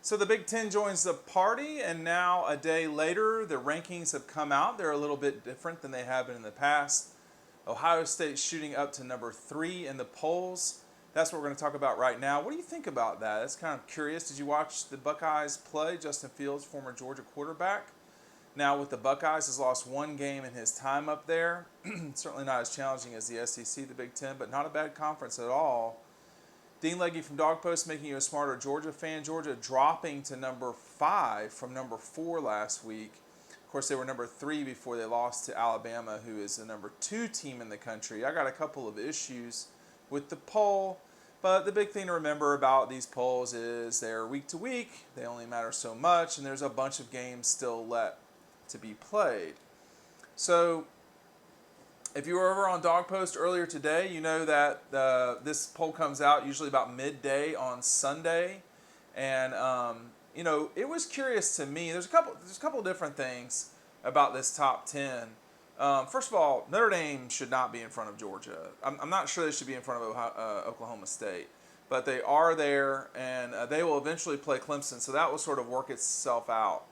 So the Big Ten joins the party, and now a day later, the rankings have come out. They're a little bit different than they have been in the past. Ohio State shooting up to number 3 in the polls. That's what we're going to talk about right now. What do you think about that? That's kind of curious. Did you watch the Buckeyes play? Justin Fields, former Georgia quarterback, now with the Buckeyes, has lost one game in his time up there. Certainly not as challenging as the SEC, the Big Ten, but not a bad conference at all. Dean Legge from Dog Post making you a smarter Georgia fan. Georgia dropping to number 5 from number 4 last week. Of course, they were number 3 before they lost to Alabama, who is the number 2 team in the country. I got a couple of issues with the poll, but the big thing to remember about these polls is they're week to week. They only matter so much, and there's a bunch of games still left to be played. So if you were over on Dog Post earlier today, you know that this poll comes out usually about midday on Sunday, and it was curious to me. There's a couple of different things about this top 10. First of all, Notre Dame should not be in front of Georgia. I'm not sure they should be in front of Oklahoma State, but they are there, and they will eventually play Clemson, so that will sort of work itself out.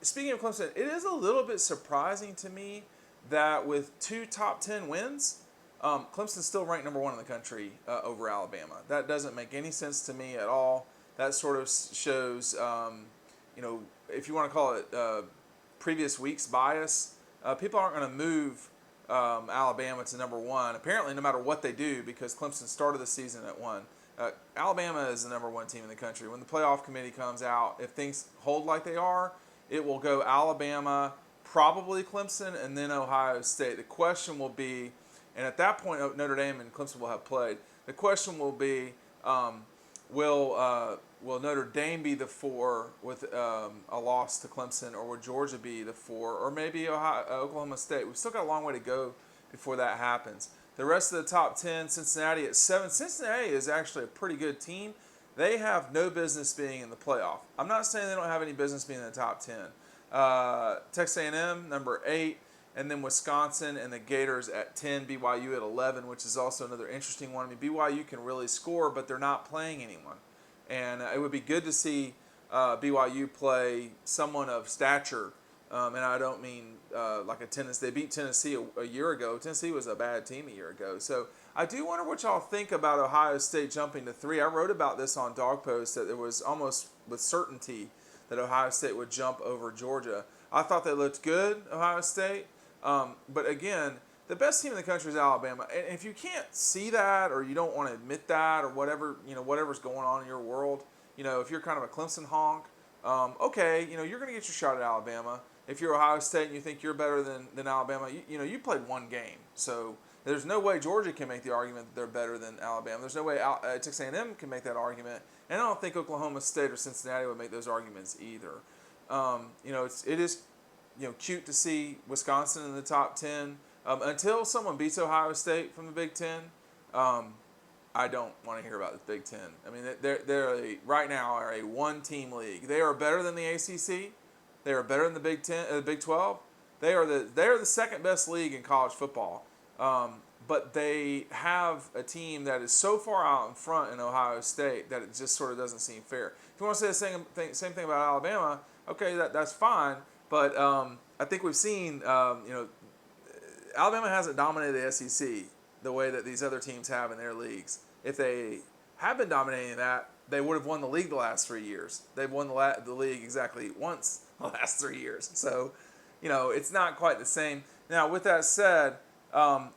Speaking of Clemson, it is a little bit surprising to me that with 2 top 10 wins, Clemson's still ranked number 1 in the country over Alabama. That doesn't make any sense to me at all. That sort of shows, if you want to call it previous week's bias, people aren't going to move Alabama to number 1, apparently no matter what they do, because Clemson started the season at 1. Alabama is the number 1 team in the country. When the playoff committee comes out, if things hold like they are, it will go Alabama, probably Clemson, and then Ohio State. The question will be, and at that point Notre Dame and Clemson will have played, the question will be, will Notre Dame be the 4 with a loss to Clemson, or will Georgia be the 4, or maybe Oklahoma State? We've still got a long way to go before that happens. The rest of the top 10, Cincinnati at 7. Cincinnati is actually a pretty good team. They have no business being in the playoff. I'm not saying they don't have any business being in the top 10. Texas A&M, number 8, and then Wisconsin and the Gators at 10, BYU at 11, which is also another interesting one. I mean, BYU can really score, but they're not playing anyone. And it would be good to see BYU play someone of stature. And I don't mean like a Tennessee. They beat Tennessee a year ago. Tennessee was a bad team a year ago. So I do wonder what y'all think about Ohio State jumping to 3. I wrote about this on Dog Post, that it was almost with certainty that Ohio State would jump over Georgia. I thought they looked good, Ohio State. But again, the best team in the country is Alabama. And if you can't see that, or you don't want to admit that, or whatever, whatever's going on in your world, if you're kind of a Clemson honk, okay, you're going to get your shot at Alabama. If you're Ohio State and you think you're better than Alabama, you played one game. So there's no way Georgia can make the argument that they're better than Alabama. There's no way Texas A&M can make that argument. And I don't think Oklahoma State or Cincinnati would make those arguments either. It is cute to see Wisconsin in the top 10. Until someone beats Ohio State from the Big Ten, I don't want to hear about the Big Ten. I mean, right now are a one-team league. They are better than the ACC. They are better than the Big Ten, the Big 12. They are the second best league in college football. But they have a team that is so far out in front in Ohio State that it just sort of doesn't seem fair. If you want to say the same thing about Alabama, okay, that's fine. But I think we've seen, Alabama hasn't dominated the SEC the way that these other teams have in their leagues. If they have been dominating that, they would have won the league the last 3 years. They've won the league exactly once the last 3 years. So, it's not quite the same. Now, with that said, I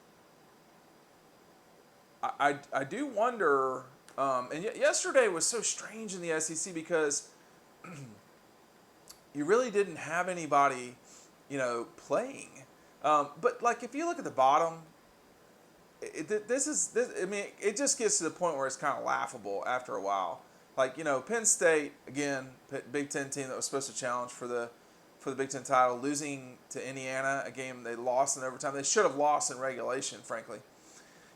do wonder, and yesterday was so strange in the SEC because you really didn't have anybody, playing. But like if you look at the bottom, it just gets to the point where it's kind of laughable after a while. Like Penn State again, Big Ten team that was supposed to challenge for the Big Ten title, losing to Indiana, a game they lost in overtime. They should have lost in regulation, frankly.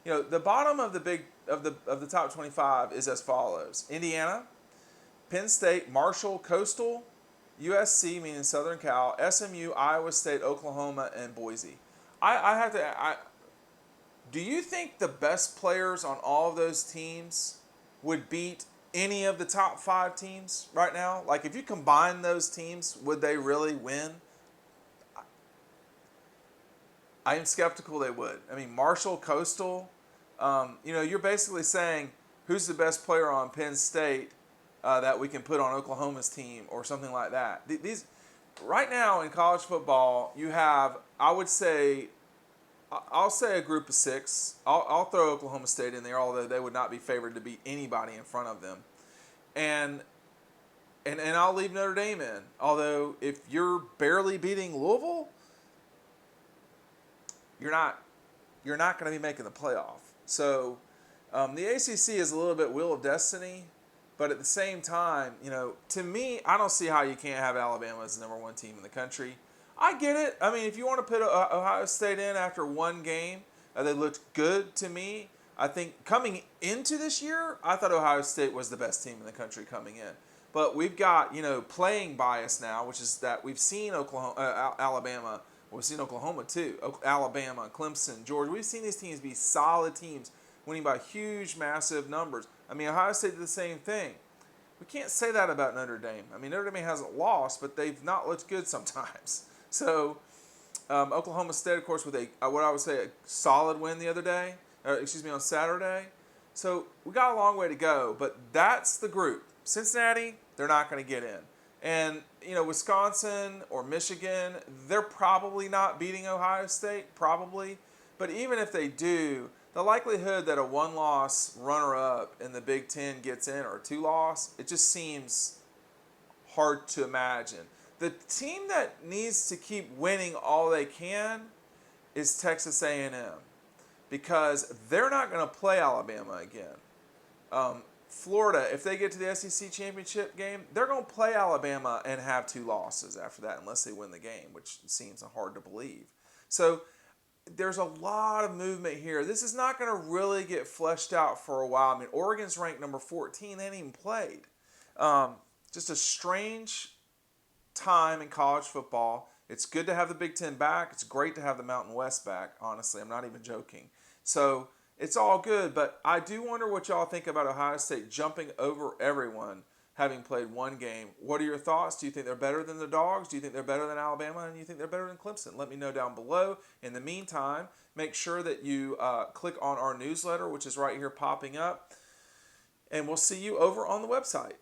The bottom of the top 25 is as follows: Indiana, Penn State, Marshall, Coastal, USC, meaning Southern Cal, SMU, Iowa State, Oklahoma, and Boise. Do you think the best players on all of those teams would beat any of the top 5 teams right now? Like, if you combine those teams, would they really win? I am skeptical they would. I mean, Marshall, Coastal, you're basically saying who's the best player on Penn State that we can put on Oklahoma's team or something like that. These right now in college football, you have, I would say, I'll say a group of 6. I'll throw Oklahoma State in there, although they would not be favored to beat anybody in front of them, and I'll leave Notre Dame in. Although if you're barely beating Louisville, you're not going to be making the playoff. So the ACC is a little bit wheel of destiny, but at the same time, to me, I don't see how you can't have Alabama as the number 1 team in the country. I get it. I mean, if you want to put Ohio State in after one game, they looked good to me. I think coming into this year, I thought Ohio State was the best team in the country coming in. But we've got, playing bias now, which is that we've seen Alabama. We've seen Oklahoma too, Alabama, Clemson, Georgia. We've seen these teams be solid teams, winning by huge, massive numbers. I mean, Ohio State did the same thing. We can't say that about Notre Dame. I mean, Notre Dame hasn't lost, but they've not looked good sometimes. So, Oklahoma State, of course, with what I would say a solid win the other day, on Saturday. So we got a long way to go, but that's the group. Cincinnati, they're not going to get in. And, Wisconsin or Michigan, they're probably not beating Ohio State, probably. But even if they do, the likelihood that a 1-loss runner-up in the Big Ten gets in, or a 2-loss, it just seems hard to imagine. The team that needs to keep winning all they can is Texas A&M, because they're not going to play Alabama again. Florida, if they get to the SEC championship game, they're going to play Alabama and have 2 losses after that unless they win the game, which seems hard to believe. So there's a lot of movement here. This is not going to really get fleshed out for a while. I mean, Oregon's ranked number 14. They haven't even played. Just a strange time in college football. It's good to have the Big Ten back. It's great to have the Mountain West back, honestly. I'm not even joking. So it's all good, but I do wonder what y'all think about Ohio State jumping over everyone, having played one game. What are your thoughts? Do you think they're better than the Dogs? Do you think they're better than Alabama? And do you think they're better than Clemson? Let me know down below. In the meantime, make sure that you click on our newsletter, which is right here popping up, and we'll see you over on the website.